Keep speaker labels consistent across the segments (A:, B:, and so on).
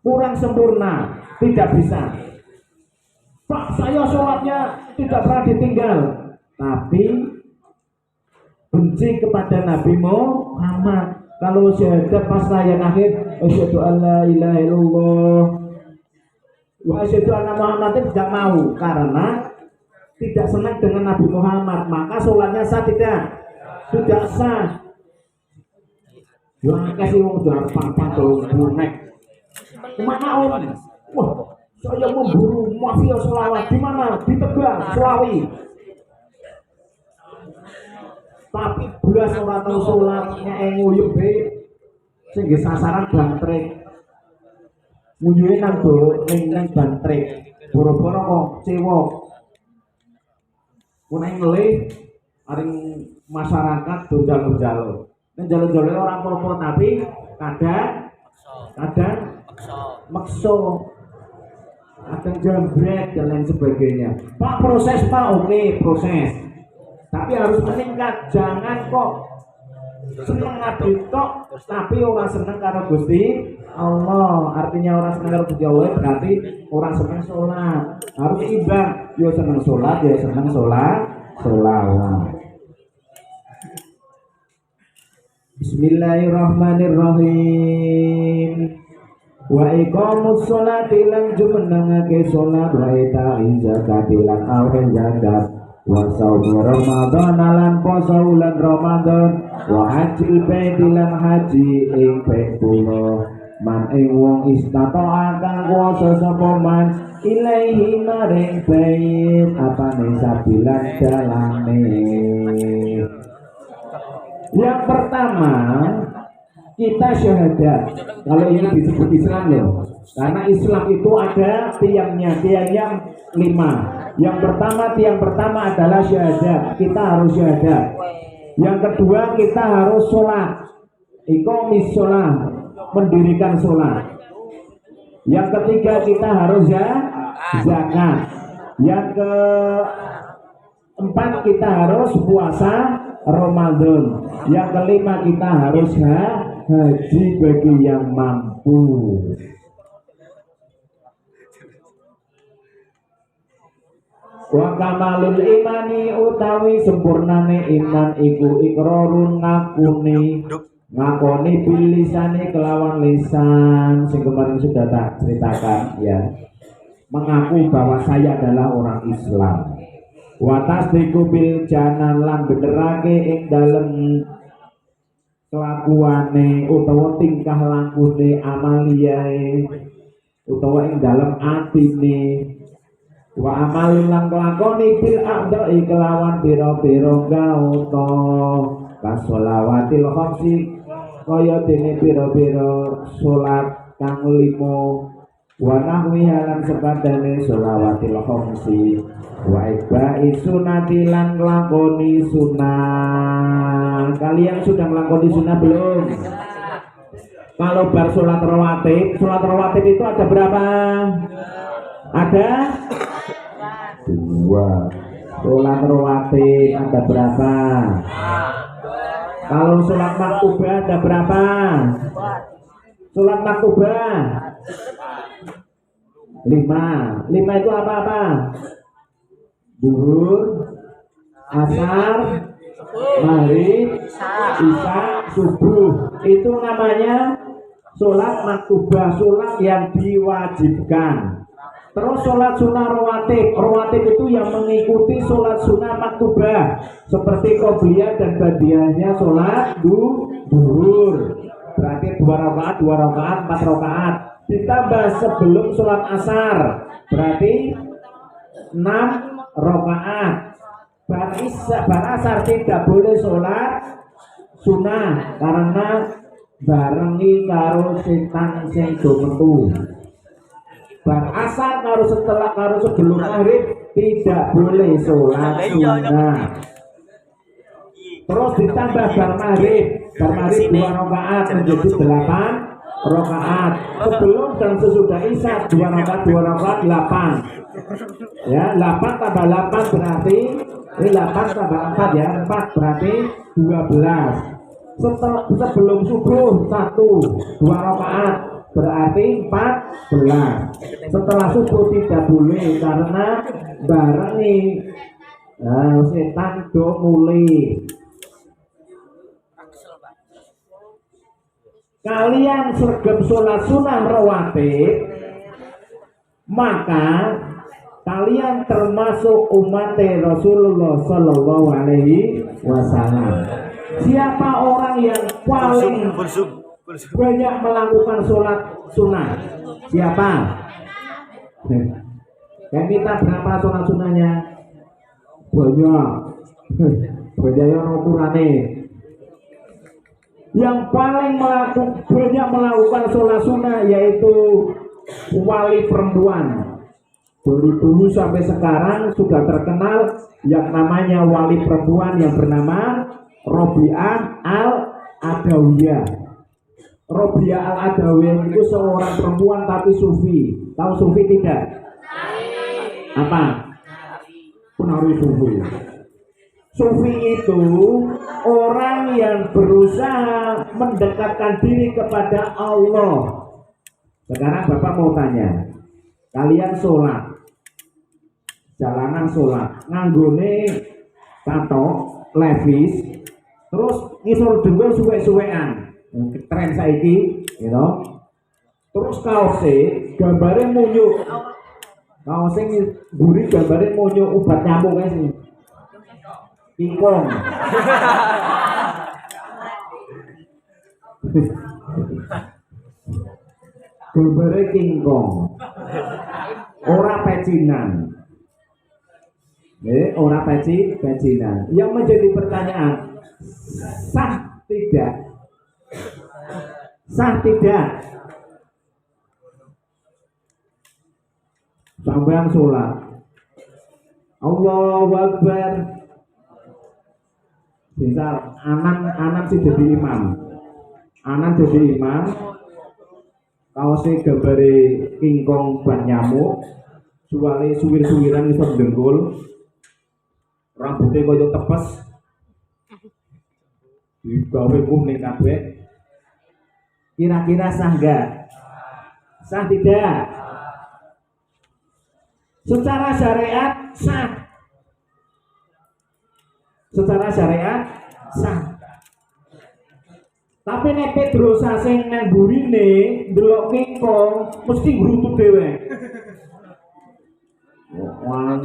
A: kurang sempurna, tidak bisa. Pak, saya sholatnya tidak pernah ditinggal, tapi benci kepada Nabi Muhammad. Kalau syahadat pas saya akhir, asyhadu an la ilaha illallah wa asyhadu anna Muhammadin, tidak mau karena tidak senang dengan Nabi Muhammad, maka sholatnya sah tidak sah. Yang kasih wong jalan bonek. Kemana om? Wah, saya memburu mafia selawat. Di mana? Di Tegal, Selawi. Tapi belas orang tahu sholatnya nguyup be, sehingga sasaran bantrik. Nguyuin nang do, neng bantrik. Boro-boro kok cewek. Kunai ngelih, aring masyarakat do jalur-jalur. Neng jalur-jalur orang popo tapi kadang makso, kadang jambret dan lain sebagainya. Pak proses pak, oke proses. Tapi harus meningkat, jangan kok seneng ngabdi tok tapi orang seneng karo Gusti Allah. Artinya orang seneng karo Gusti Allah berarti orang seneng sholat. Harus imbang, yo seneng sholat, yo seneng sholat. Bismillahirrahmanirrahim. Wa iqamus sholati lan jumenangake sholat, wa ita'iz zakati lan awin zakat, wa shaumi Ramadan lan poso wulan Ramadan, wa hajjil baiti lan haji ing pengpuluh. Man ing wong istata'a kang kuwasa sapa man ilaihi maring bait apane sabilan dalane. Yang pertama kita syahadat. Kalau ini disebut Islam loh, karena Islam itu ada tiangnya 5. Yang pertama adalah syahadat, kita harus syahadat. Yang kedua kita harus sholat, iqamis sholat, mendirikan sholat. Yang ketiga kita harus zakat. Yang keempat kita harus puasa Ramadan. Yang kelima kita harus haji bagi yang mampu. Wa kamalul imani utawi sempurnane iman iku ikrarun ngakoni bilisane kelawan lisan, sing kemarin sudah tak ceritakan ya, mengaku bahwa saya adalah orang Islam. Wa tasdiqu bil janan lan benerake ing dalem kelakuane utawa tingkah lakune amaliyae utawa ing dalem atine. Wa amalin lan kelakoni bil a'dha'i kelawan pira-pira gauta kasolawatil khamsi kaya dene pira-pira salat kang 5 wa nahwi lan sepadane sholawatil khamsi wa iba'i sunati lan nglakoni sunah. Kalian sudah nglakoni sunah belum? Kalau bar sholat rawatib itu ada berapa? Ada 2. Sholat rawatib ada berapa? Kalau sholat maktubah ada berapa? Sholat maktubah 5 itu apa-apa? Zuhur, asar, maghrib, isya, subuh. Itu namanya sholat maktubah, sholat yang diwajibkan. Terus sholat sunnah rawatib itu yang mengikuti sholat sunnah maktubah, seperti qobliyah dan badiahnya sholat zuhur. Berarti 2 rakaat, 4 rakaat. Ditambah sebelum sholat asar, berarti 6 rakaat. Bar asar tidak boleh sholat sunnah karena barengi karo setan sing do metu. Bar asar karo sebelum maghrib tidak boleh sholat sunnah. Terus ditambah bar maghrib 2 rakaat menjadi 8 rakaat. Sebelum dan sesudah isya 2 rakaat 8. Ya, 8 tambah 8 berarti ini 8 tambah 4 ya, 4 berarti 12. Sebelum subuh 2 rakaat. berarti 14. Setelah subuh tidak boleh karena barengi setan do mulai. Kalian sergap sholat sunnah rawatib, maka kalian termasuk umat Rasulullah Sallallahu Alaihi Wasallam. Siapa orang yang paling banyak melakukan sholat sunnah? Siapa? Yang minta berapa sholat sunnahnya? Banyak. Banyak yang ukurane. Yang paling banyak melakukan sholat sunnah yaitu wali perempuan. Dari dulu sampai sekarang sudah terkenal yang namanya wali perempuan yang bernama Robi'ah Al-Adawiyah. Robi'ah Al-Adawiyah itu seorang perempuan tapi sufi. Tahu sufi tidak? Apa? Penari sufi. Sufi itu orang yang berusaha mendekatkan diri kepada Allah. Sekarang Bapak mau tanya, kalian sholat, jalanan sholat, nganggone tato, levis, terus ngisor dengkul suwe-suwean, tren saiki, gitu. Terus kaose gambarnya munyuk, kaose gurih gambarnya munyuk obat nyamuk guys nih. Kingkong. Gambare kingkong. Ora pecinan. Ora pecinan. Yang menjadi pertanyaan, sah tidak? Sah tidak? Sampean sholat. Allahu Akbar. Misal anak sih jadi imam, anak jadi imam, kaosnya gambare kingkong ban nyamuk, suwale suwir-suwiran iso dengkul, rambutnya kaya tepes, digawe kuning kabeh. Kira-kira sah enggak? Sah tidak? Secara syariat sah. Secara syariat sah. Tapi nek Pedrosa sing nang burine ndelok kingkong mesti grutut dhewe. Wah,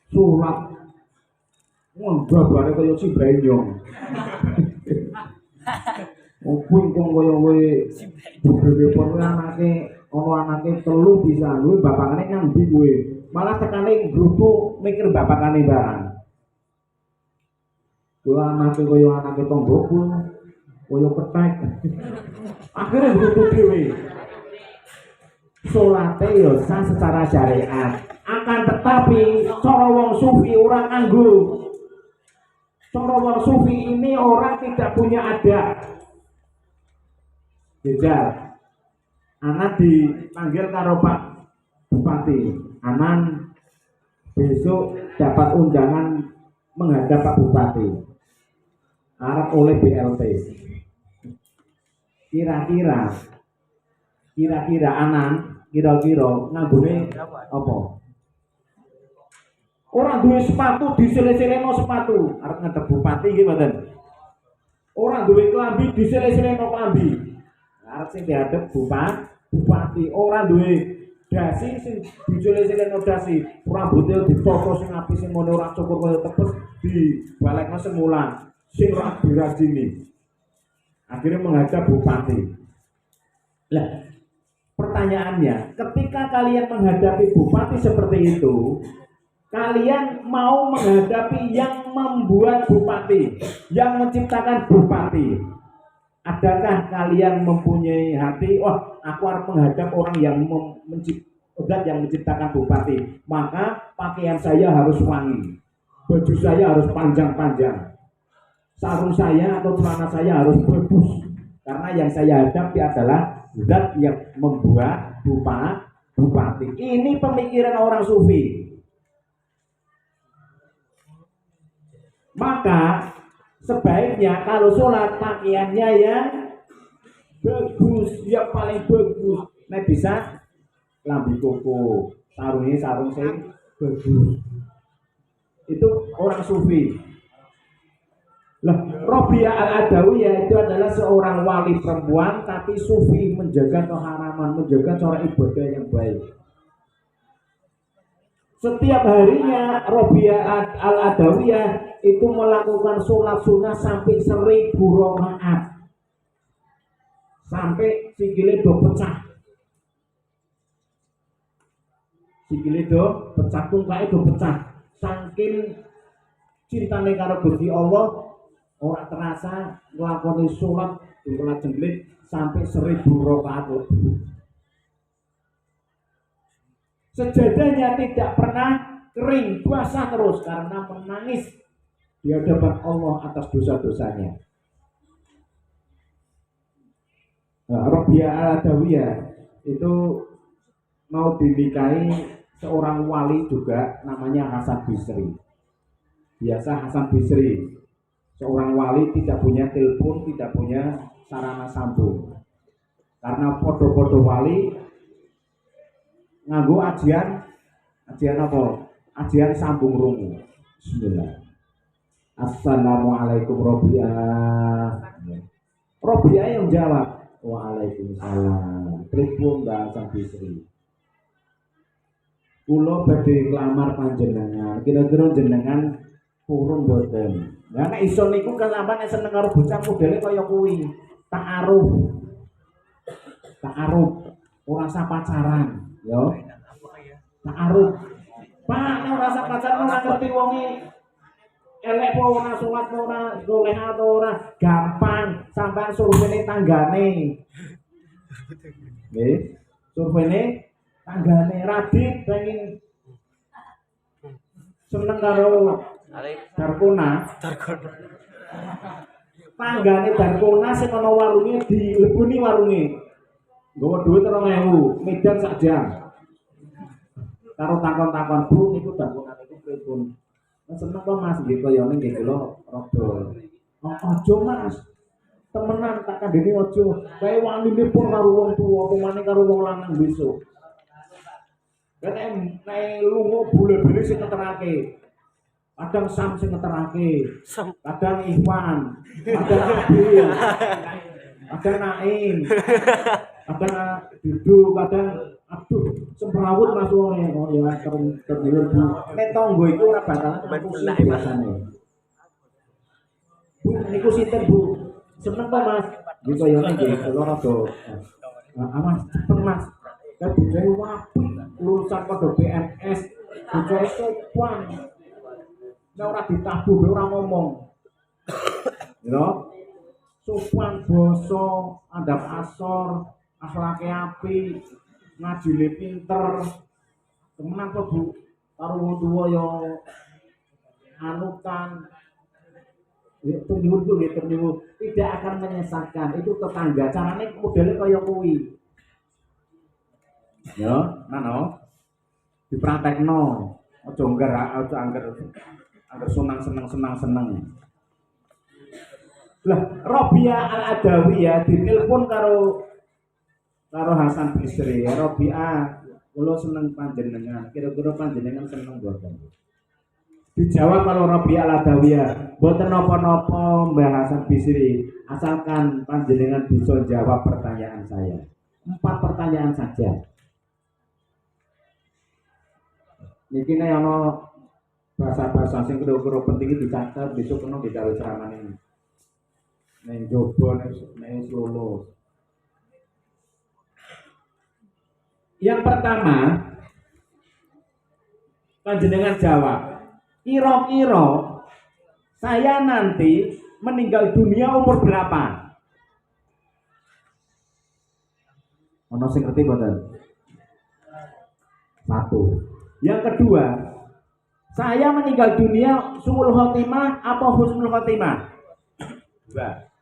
A: surat gambare kaya Cibayong. Kingkong kaya kowe dhewe pon anake anake telu bisa luwe bapakane nang ndi kowe. Malah tekane grutu mikir bapakane barang. Gua anake koyo anake tonggoku, koyo ketek. Akhirnya grutu dhewe. Salate ya sah secara syariat. Akan tetapi cara wong sufi orang nganggo. Cara wong sufi ini orang tidak punya adab. Jajal. Anak dipanggil karo Pak Bupati. Anan besok dapat undangan menghadap Pak Bupati. Arab oleh BLT. Kira-kira anan nganggone apa? Orang duwe sepatu disele-seleno sepatu, arep ngadep bupati iki mboten. Orang duwe klambi disele-seleno klambi. Arep sing dihadep bupati. Orang duwe dasi sing disele-seleno dasi, rambutnya ditoto sing apik sing ngono ora cukur kaya tepes dibalekno semulan. Sing rabi-rabine akhirnya menghadap bupati. Lah, pertanyaannya, ketika kalian menghadapi bupati seperti itu, kalian mau menghadapi yang membuat bupati, yang menciptakan bupati. Adakah kalian mempunyai hati, wah aku harus menghadap orang yang menciptakan bupati, maka pakaian saya harus wangi, baju saya harus panjang-panjang, sarung saya atau celana saya harus bagus, karena yang saya hadapi adalah zat yang membuat bupati. Ini pemikiran orang sufi. Maka sebaiknya kalau sholat pakaiannya yang bagus, yang paling bagus. Nek bisa lambi koko, sarungnya sarung sing bagus. Itu orang sufi. Lah, Robiah Al-Adawiyah itu adalah seorang wali perempuan tapi sufi, menjaga keharaman, menjaga cara ibadah yang baik. Setiap harinya Robiah Al-Adawiyah itu melakukan sholat sunnah sampai 1000 rakaat, sampai sikile do pecah, sikile do pecah, tungkae do pecah, saking cintane karo Gusti Allah ora terasa nglakoni sholat jenglit sampai 1000 rakaat lebih. Sejadahnya tidak pernah kering, basah terus karena menangis di hadapan Allah atas dosa-dosanya. Nah, Robiah Al-Adawiyah itu mau dinikahi seorang wali juga namanya Hasan Bisri. Biasa Hasan Bisri, seorang wali tidak punya telepon, tidak punya sarana sambung. Karena podo-podo wali nganggo ajian apa? Ajian sambung rungu. Bismillah. Assalamualaikum Robiah. Robiah yang jawab, waalaikumsalam. Pripun Mbak Hasan Bisri? Kula badhe nglamar panjenengan. Kira-kira jenengan purun boten? Lah nek iso niku kan sampean seneng karo bocah modele kaya kuwi. Ta'aruf. Ora usah pacaran. Yo, ta'aruf. Pak, nek ora usah pacaran ora ngerti wonge elek apa ora salat ora goleh ora gampang sampean survene tanggane. Nggih, survene tanggane Radit pengen seneng karo Darkona. Tanggane Darkona sing ana warunge dilebuni warunge. Nggawa dhuwit 2000, medan sak jam. Karo takon-takon, Bu niku Darkona niku pripun? Seneng kok Mas nggih kayane nggih kula rada. Aja Mas. Temenan tak kandhani aja. Kae wanine pun karo wong tuwa, apa maneh karo wong lanang besok. Nek lunga bule-bule sing ngeterake. Kadang Sam sing ngeterake. Kadang Iwan, kadang Abil. Kadang Naim. Kadang Dudu, kadang aduh semrawut Mas wonge. Oh ya terdengar Bu. Nek tangga iku ora bakalan biasane. Bu niku sinten Bu? Seneng kok Mas. Nggih kaya nggih kula rada. Amas cepet Mas. Lah bojoe wapi lulusan pada BMS. Bojoe sopan. Nek ora ditabuh ora ngomong. Ya. Sopan basa, adab asor, akhlake apik, ngajine pinter. Temenan kok Bu, karo wong tuwa ya anutan. Ya ternyuwun tidak akan menyesatkan. Itu tetangga, carane modelnya kaya kuwi. Ya, nano. Dipraktekno. Aja angger seneng. Lah, Robiah Al-Adawiyah ditelepon karo Hasan Bisri. Robiah, kula seneng panjenengan. Kira-kira panjenengan seneng mboten? Dijawab kalau Robiah Al-Adawiyah, mboten napa-napa Mbah Hasan Bisri, asalkan panjenengan bisa jawab pertanyaan saya. 4 pertanyaan saja. Niki nek ana bahasa-bahasa sing kira-kira penting dicatat, besok kena digawe ceramah ini. Neng jobo neng lulus. Yang pertama, panjenengan jawab, kira-kira saya nanti meninggal dunia umur berapa? Ono sing ngerti mboten? 1. Yang kedua, saya meninggal dunia suul khotimah apa husnul khotimah? 2.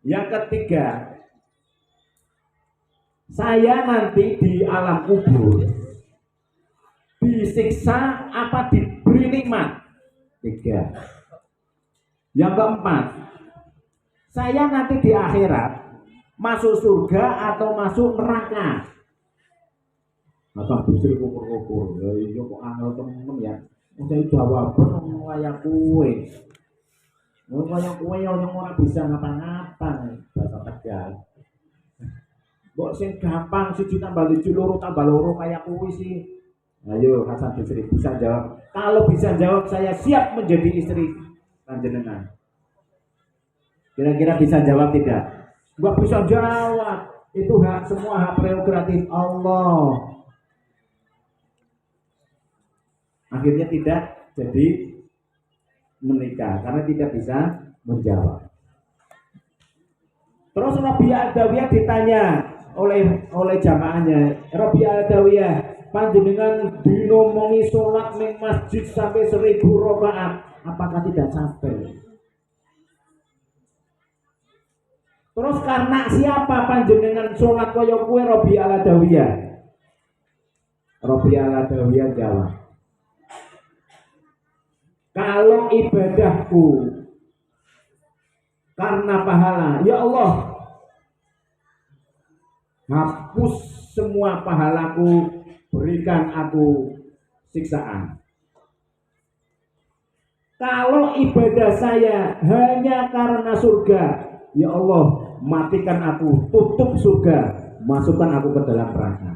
A: Yang ketiga, saya nanti di alam kubur disiksa apa diberi nikmat? 3. Yang keempat, saya nanti di akhirat masuk surga atau masuk neraka. Masa bisa kukur-kukur, ya iya kok angel temen ya. Saya jawaban kaya kue. Kaya kue yang ora bisa ngapa-ngapa. Bahasa Tegal. Kok sing gampang 1 tambah 7 loro tambah loro kaya kue sih. Ayo Hasan Bisri bisa jawab. Kalau bisa jawab saya siap menjadi istri panjenengan. Kira-kira bisa jawab tidak? Enggak bisa jawab. Itu semua hak prerogatif Allah. Akhirnya tidak jadi menikah karena tidak bisa menjawab. Terus Rabi'ah Adawiyah ditanya oleh jamaahnya, Rabi'ah Adawiyah, panjenengan dinomongi sholat ning masjid sampai 1000 rakaat, apakah tidak capek? Terus karena siapa panjenengan sholat kaya kowe Rabi'ah Adawiyah? Rabi'ah Adawiyah jawab, kalau ibadahku karena pahala, ya Allah, hapus semua pahalaku, berikan aku siksaan. Kalau ibadah saya hanya karena surga, ya Allah, matikan aku, tutup surga, masukkan aku ke dalam neraka.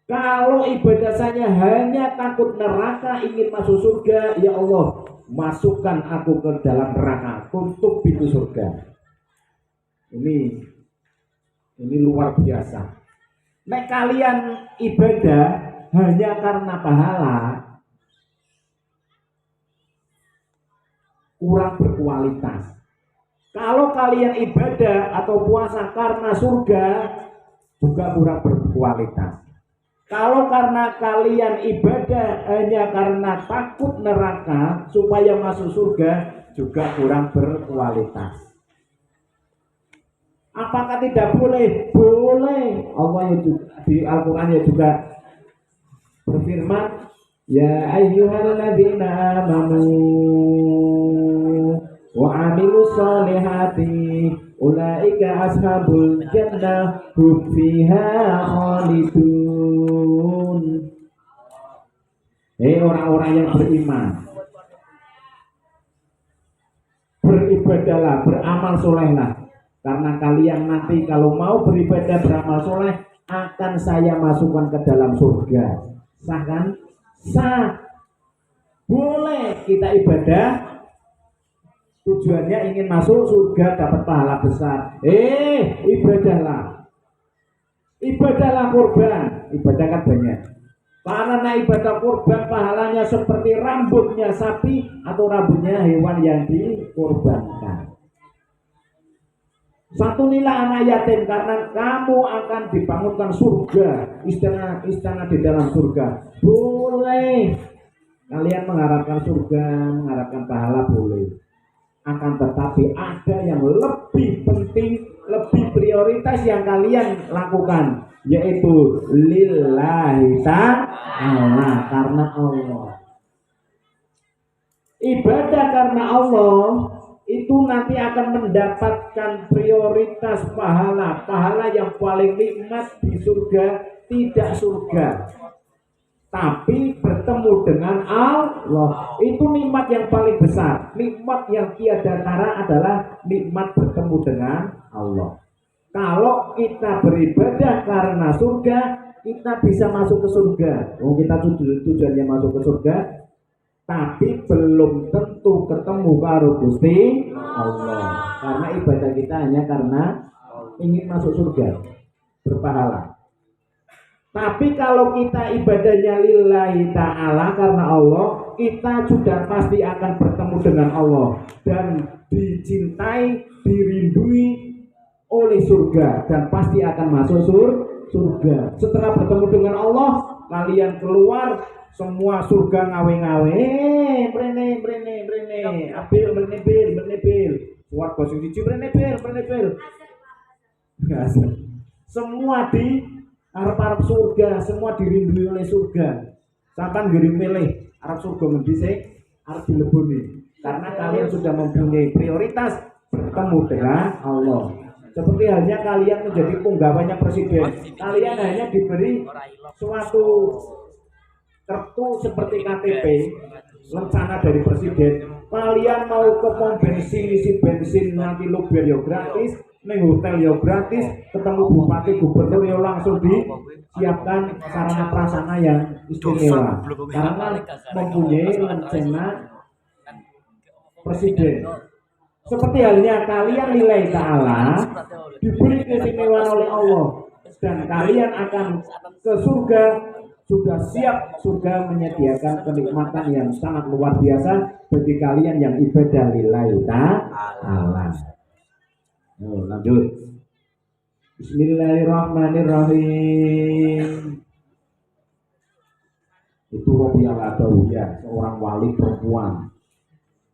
A: Kalau ibadah saya hanya takut neraka, ingin masuk surga, ya Allah, masukkan aku ke dalam neraka, tutup pintu surga. Ini luar biasa. Nek kalian ibadah hanya karena pahala, kurang berkualitas. Kalau kalian ibadah atau puasa karena surga, juga kurang berkualitas. Kalau karena kalian ibadah hanya karena takut neraka supaya masuk surga, juga kurang berkualitas. Apakah tidak boleh? Boleh. Allah ya juga, di Al-Quran ya juga berfirman, ya ayyuhalladzina amanu wa amilus solihati ulaika ashabul jannah hum fiha khalidun. Orang-orang yang beriman, beribadahlah, beramal solehlah, karena kalian nanti kalau mau beribadah beramal soleh akan saya masukkan ke dalam surga. Sah kan? Sah. Boleh kita ibadah tujuannya ingin masuk surga, dapat pahala besar. Ibadahlah kurban. Ibadah kan banyak. Karena ibadah kurban pahalanya seperti rambutnya sapi atau rambutnya hewan yang dikurbankan. Santunilah anak yatim karena kamu akan dibangunkan surga, istana di dalam surga. Boleh. Kalian mengharapkan surga, mengharapkan pahala boleh. Akan tetapi ada yang lebih penting, lebih prioritas yang kalian lakukan, yaitu lillahi ta'ala, karena Allah. Ibadah karena Allah itu nanti akan mendapatkan prioritas pahala yang paling nikmat di surga, tidak surga, tapi bertemu dengan Allah. Itu nikmat yang paling besar, nikmat yang tiada tara adalah nikmat bertemu dengan Allah. Kalau kita beribadah karena surga, kita bisa masuk ke surga. Kita tujuannya masuk ke surga, tapi belum tentu ketemu karo Gusti Allah. Karena ibadah kita hanya karena ingin masuk surga, berpahala. Tapi kalau kita ibadahnya lillahi ta'ala karena Allah, kita sudah pasti akan bertemu dengan Allah dan dicintai, dirindui oleh surga, dan pasti akan masuk surga. Setelah bertemu dengan Allah, kalian keluar semua surga ngawe-ngawe, brene, apil brene, warga sing siji brene, semua di arep surga, semua dirindui oleh surga. Sampai ngirim milih arep surga ngendi sih, arep dileboni. karena kalian sudah mempunyai prioritas bertemu dengan Allah. Seperti halnya kalian menjadi punggawanya presiden, kalian hanya diberi suatu kartu seperti KTP rencana dari presiden. Kalian mau ke pom bensin isi bensin nanti luber yo gratis, neng hotel yo gratis, ketemu bupati gubernur yo langsung disiapkan sarana prasarana yang istimewa karena mempunyai rencana presiden. Seperti halnya kalian nilai ta'ala diberi keistimewaan oleh Allah dan kalian akan ke surga. Sudah siap surga menyediakan kenikmatan yang sangat luar biasa bagi kalian yang ibadah lillahi ta'ala. Lanjut. Bismillahirrahmanirrahim. Itu Robiah Adawiyah, seorang wali perempuan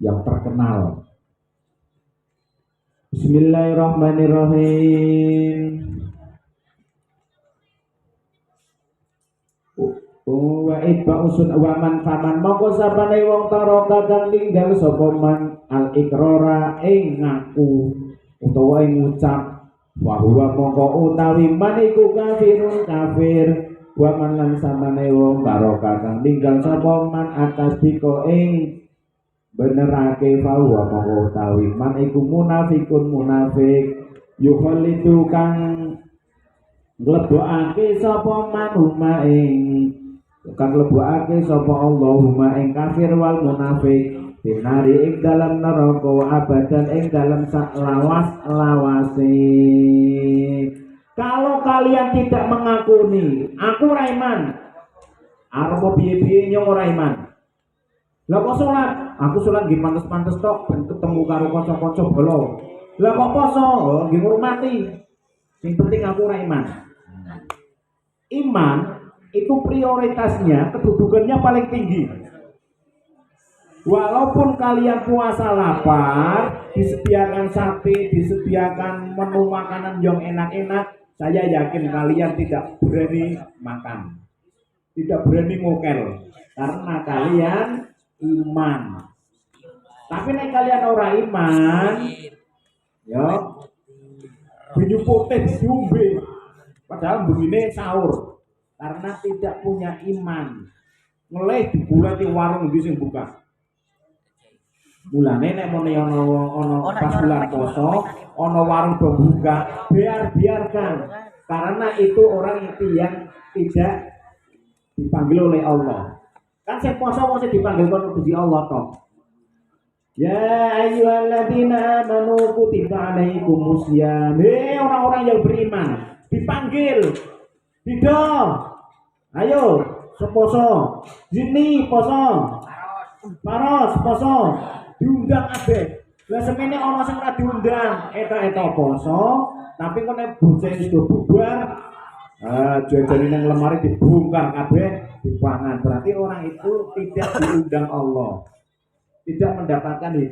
A: yang terkenal. Bismillahirrahmanirrahim. Wa itba'usun wa man faman moko sabane wong taraka kang tinggal sapa man al ikrara ing ngaku utawa ing ngucap wa huwa moko utawi man iku kafirun kafir wa man lan samane wong taraka kang tinggal sapa man atas diko ing benerake fa huwa moko utawi man iku munafikun munafik yukhalidu kang nglebokake sapa man huma ing kang lebokake sapa Allahumma ing kafir wal munafik binari ing dalam neraka abadan ing dalam lawas-lawase. Kalau kalian tidak mengakuni aku ora iman, arep piye-piye nyong ora iman. Lah kok salat? Aku salat nggih pantes-pantes tok ben ketemu karo kanca-kanca bolo. Lah kok poso? Nggih ngurmati. Sing penting aku ora iman. Iman itu prioritasnya, kedudukannya paling tinggi. Walaupun kalian puasa lapar, disediakan sate, disediakan menu makanan yang enak-enak, saya yakin kalian tidak berani makan, tidak berani ngokel, karena kalian iman. Tapi nek kalian ora iman, ya banyu putih diombe, padahal begini sahur. Karena tidak punya iman, ngelih dibulati warung iki sing buka. Mulane nek mene ana pas bulan poso, ana warung buka, biarkan. Karena itu orang yang tidak dipanggil oleh Allah. Kan sing poso wong sing dipanggil karo Gusti Allah toh. Ya ayyuhalladzina amanu kutiba alaikumusiyam. Orang-orang yang beriman dipanggil. Tidak, ayo seposo, jini poso, paros poso, diundang abe. Lah semene ana sing ora diundang, eta poso, tapi kok nek bocah sudah bubar, jajan nang lemari dibongkar kabeh, dipangan. Berarti orang itu tidak diundang Allah, tidak mendapatkan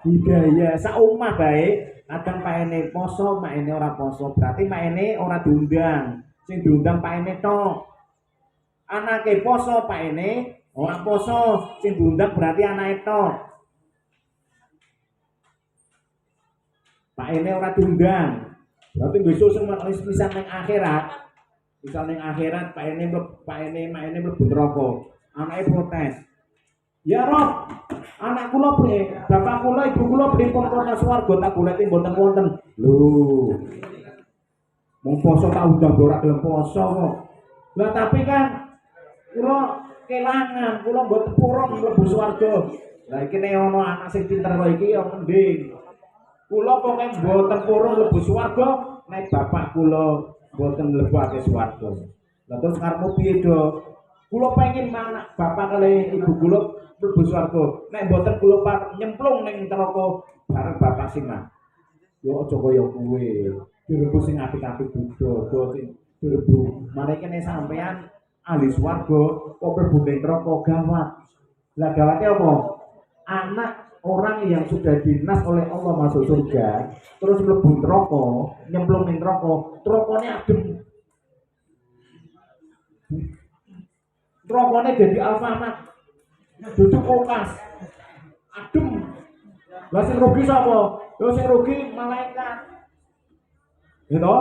A: hidayah. Saumah baik, kadang paene poso, maene ora poso, berarti maene ora diundang. Sing diundang Pak Ene tok. Anake poso Pak Ene ora poso, sing diundang berarti anake tok. Pak Ene ora diundang. Berarti besok sing misal ning akhirat. Misal ning akhirat Pak Ene mlebu neraka. Anake protes. Ya Rob, anak kula piye? Bapak kula, ibu kula pripun kok swarga tak goleki mboten wonten. Lho. Wong poso tak udah ora gelem poso kok. Lah tapi kan kula kelangan, kula mboten purun mlebu swarga. Lah iki nek ana anak sing pinter kaya iki ya mending. Kula pokoke mboten purun mlebu swarga nek bapak kula mboten mlebake swarga. Lah terus karepmu piye, Do? Kula pengen anak bapak kali ibu kula mlebu swarga. Nek mboten kula nyemplung ning neraka bareng bapak sing mah. Yo aja kaya kowe. Direbu sing apik-apik budaya sing direbu. Mareke nek sampean ahli swarga kok mlebu ning neraka gawat. Lah gawate apa? Anak orang yang sudah dinas oleh Allah masuk surga, terus mlebu neraka, nyemplung ning neraka, nerakane adem. Nerakane dadi Alfamart. Duduk kulkas. Adem Lah sing rugi sapa? Yo sing rugi malaikat. Gitu?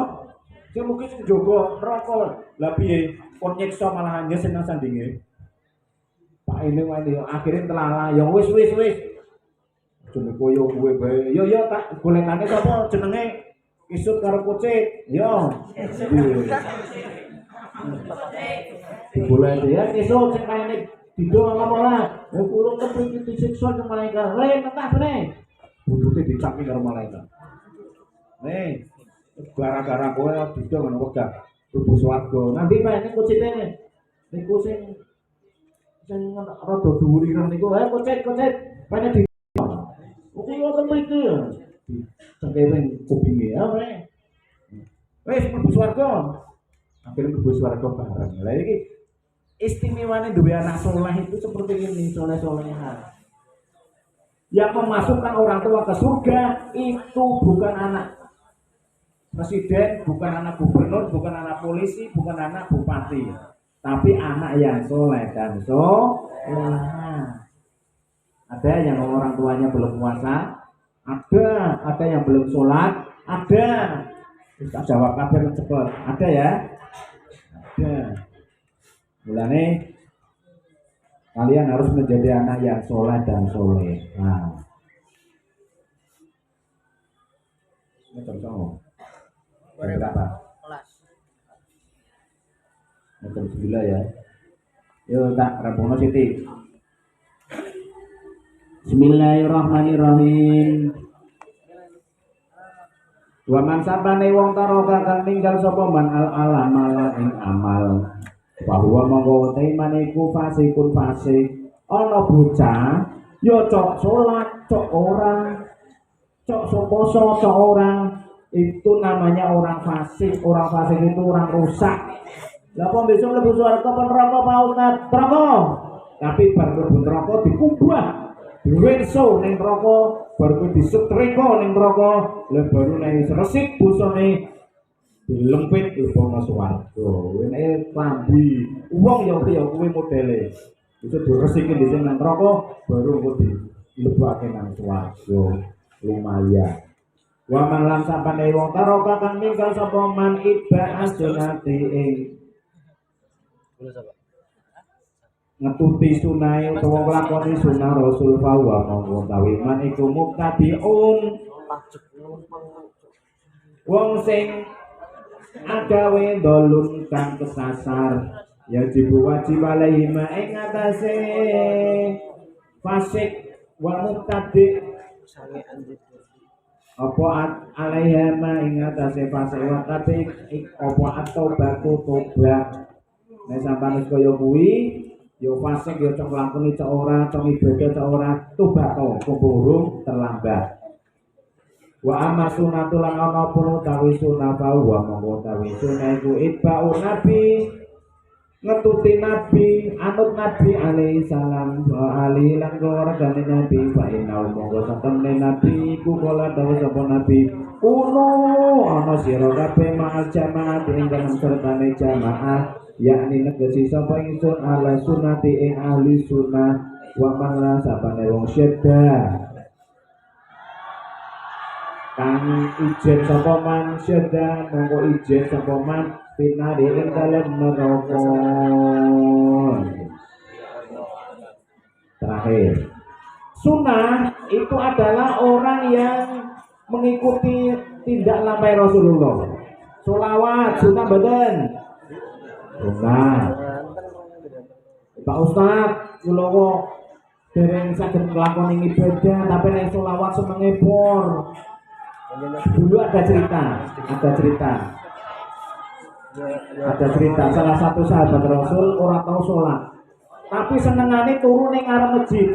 A: Sing rugi sing jaga neraka. Lah piye? Kon nyiksa malahan ya seneng sandinge. Pak ini wae akhirnya telala. Ya wis. Jenenge koyo kuwe bae. Yo tak golekane sapa jenenge isut karo kucing. Yo. Boleh ya isut sing kayane didol apa lah. Ya kurang kepengin disiksa ke malaikat. Re mentah bene. Butute dicapi karo malaikat. Nih, gara-gara kowe didol ngono wegah. Tubuh swarga. Nanti paene kucite niku sing rada dhuwuriran niku. Kucit. Paene di oke ngoten mriki. Cengkewing kupinge apa nek. Wis mlebu swarga. Akhirnya mlebu swarga bareng. Lah iki istimewane duwe anak soleh itu seperti ini, soleh-solehan. Yang memasukkan orang tua ke surga itu bukan anak presiden, bukan anak gubernur, bukan anak polisi, bukan anak bupati, tapi anak yang soleh dan solehah. Ada yang orang tuanya belum puasa, ada yang belum sholat, ada. Kita jawab kabeh cepet. Ada ya? Ada. Mulane kalian harus menjadi anak yang soleh dan soleh. Nah, ini contoh. Berapa? Nomor 9 ya. Yo tak Rambono Siti. Bismillahirrahmanirrahim. Wa man sabane wong taraka kang ninggal sapa man al-amala ing amal. Bahwa monggo temane iku fasikun fasik. Ana bocah ya cok salat, cok ora, cok poso, cok ora. Itu namanya orang fasik. Orang fasik itu orang rusak. Lah kok besok mlebu swarga apa neraka Pak Ustaz? Neraka. Tapi bar mlebu neraka dikubah. Diwenso ning neraka, bar disetrika ning neraka, lah baru nek resik busane dilempit lebokno swarga. Wene klambi. Wong ya kuwi modele. Iso diresiki di sing nang neraka baru engko dilebake nang swarga. Lumayan. Wa man lan sapane wong taraka kang ninggal sapa man iba asunati ing ngetuti sunai utawa nglakoni sunah Rasul fawa monggo utawi man iku muktadiun wong sing agawe dolun kang kesasar ya wajib alaihi ma ing atase fasik wa muktadi apa alaiha ma ing atase fasik wa kate apa at-taubatu tobat. Nek sampeyan wis kaya kuwi ya fasik ya cok nglakoni cok ora, cok ibadah cok ora, tobat to burung terlambat. Wa amma sunnatul lan ana pun utawi sunah wa monggo utawi sunah iku itba'u nabi ngetuti nabi, anut nabi alaihi salam wa alihi lan keluargane nabi fa inna monggo satemene nabi iku kala dawuh sapa nabi kuno ana sira kabeh ma'al jamaah ing dalem sertane jamaah yakni negesi sapa ingsun ala sunnati ing ahli sunnah wa man la sapane wong syedda kang ijen sapa man syedda monggo ijen sapa man pinari ing dalem neraka. Terakhir, sunnah itu adalah orang yang mengikuti tindak lampah Rasulullah. Sholawat sunnah badan. Sunnah. Pak Ustaz, kula dereng saged nglakoni ibadah tapi nek sholawat semenge por. Dulu ada cerita salah satu sahabat Rasul orang tahu sholat tapi senengane turu ning ngarep masjid.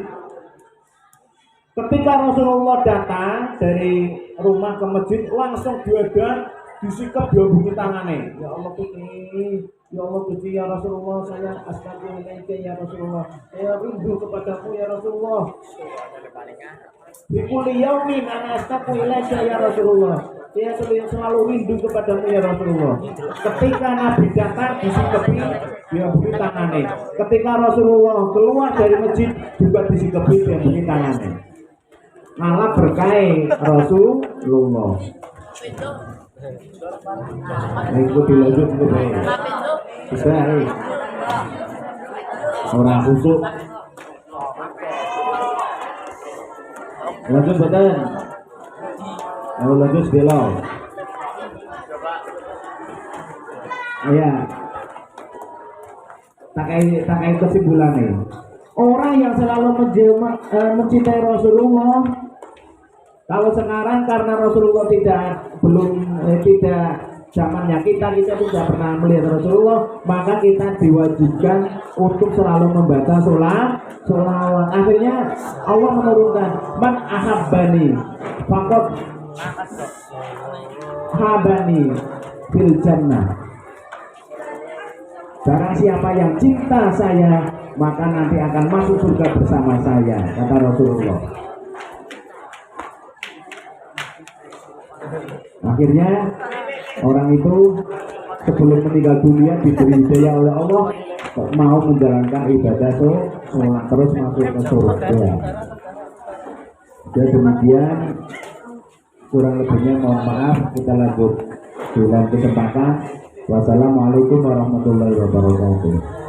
A: Ketika Rasulullah datang dari rumah ke masjid langsung diedan disikap dihubungi tangannya. Ya Allah ini, ya Allah Gusti ya Rasulullah, saya astagfirullahaladzim ya Rasulullah, saya rindu kepadamu ya Rasulullah. Bikuli yaumin ana astagfirullahaladzim ya Rasulullah, saya selalu rindu kepadamu ya Rasulullah. Ketika Nabi datang disikapi dihubungi tangannya. Ketika Rasulullah keluar dari masjid juga disikapi dihubungi tangannya. malah berkah Rasulullah. Iku dilanjut ke bae. Bisa orang khusuk. Lanjut badan. Ayo lanjut belok. Ya. Tak kayak kesimpulannya. Orang yang selalu mencintai Rasulullah, kalau sekarang karena Rasulullah tidak zamannya kita tidak pernah melihat Rasulullah, maka kita diwajibkan untuk selalu membaca sholawat. Akhirnya Allah menurunkan man ahabbani faqad habani fil jannah. Barang siapa yang cinta saya, maka nanti akan masuk surga bersama saya, kata Rasulullah. Akhirnya orang itu sebelum meninggal dunia diberi hidayah oleh Allah, mau menjalankan ibadah sholat terus masuk ke surga. Jadi demikian, kurang lebihnya mohon maaf, kita lanjut di lain kesempatan. Wassalamualaikum warahmatullahi wabarakatuh.